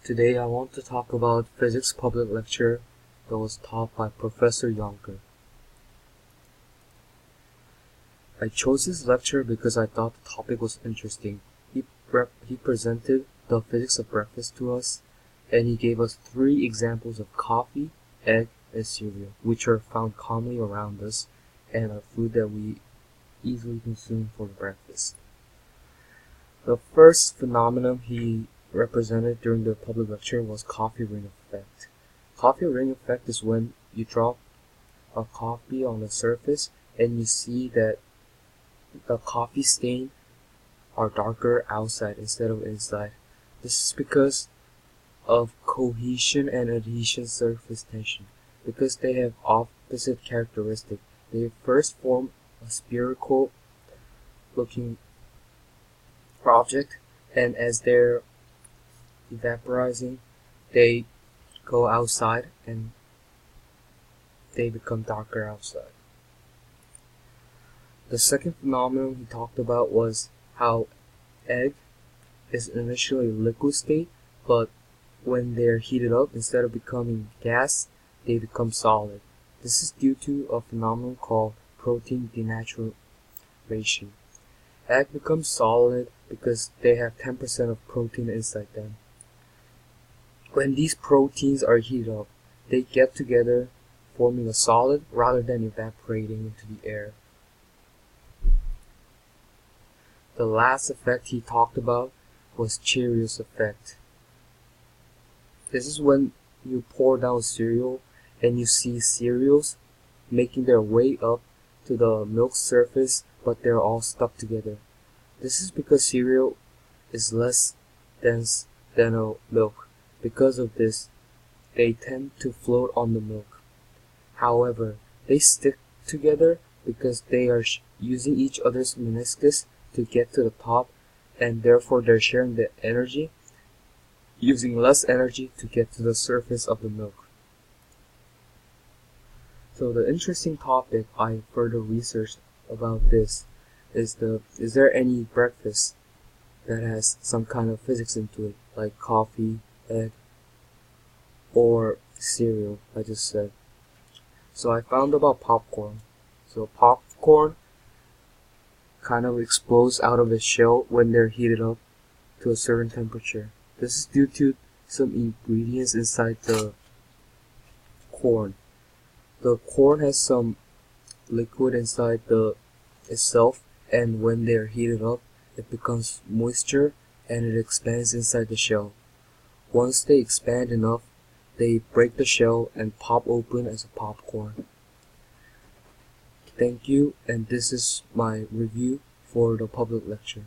Today I want to talk about physics public lecture that was taught by Professor Yonker. I chose this lecture because I thought the topic was interesting. He presented the physics of breakfast to us, and he gave us 3 examples of coffee, egg, and cereal, which are found commonly around us and are food that we easily consume for breakfast. The first phenomenon he represented during the public lecture was coffee ring effect. Coffee ring effect is when you drop a coffee on the surface and you see that the coffee stain are darker outside instead of inside. This is because of cohesion and adhesion surface tension. Because they have opposite characteristics, they first form a spherical looking object, and as they're evaporizing, they go outside and they become darker outside. The second phenomenon he talked about was how egg is initially liquid state, but when they're heated up, instead of becoming gas, they become solid. This is due to a phenomenon called protein denaturation. Egg becomes solid because they have 10% of protein inside them. When these proteins are heated up, they get together, forming a solid rather than evaporating into the air. The last effect he talked about was Cheerios effect. This is when you pour down cereal and you see cereals making their way up to the milk surface, but they're all stuck together. This is because cereal is less dense than a milk. Because of this, they tend to float on the milk. However, they stick together because they are using each other's meniscus to get to the top, and therefore they're sharing the energy, using less energy to get to the surface of the milk. So the interesting topic I further researched about this is there any breakfast that has some kind of physics into it, like coffee, egg, or cereal, I just said. So I found about popcorn. So popcorn kind of explodes out of its shell when they're heated up to a certain temperature. This is due to some ingredients inside the corn. The corn has some liquid inside itself, and when they're heated up, it becomes moisture and it expands inside the shell. Once they expand enough, they break the shell and pop open as a popcorn. Thank you, and this is my review for the public lecture.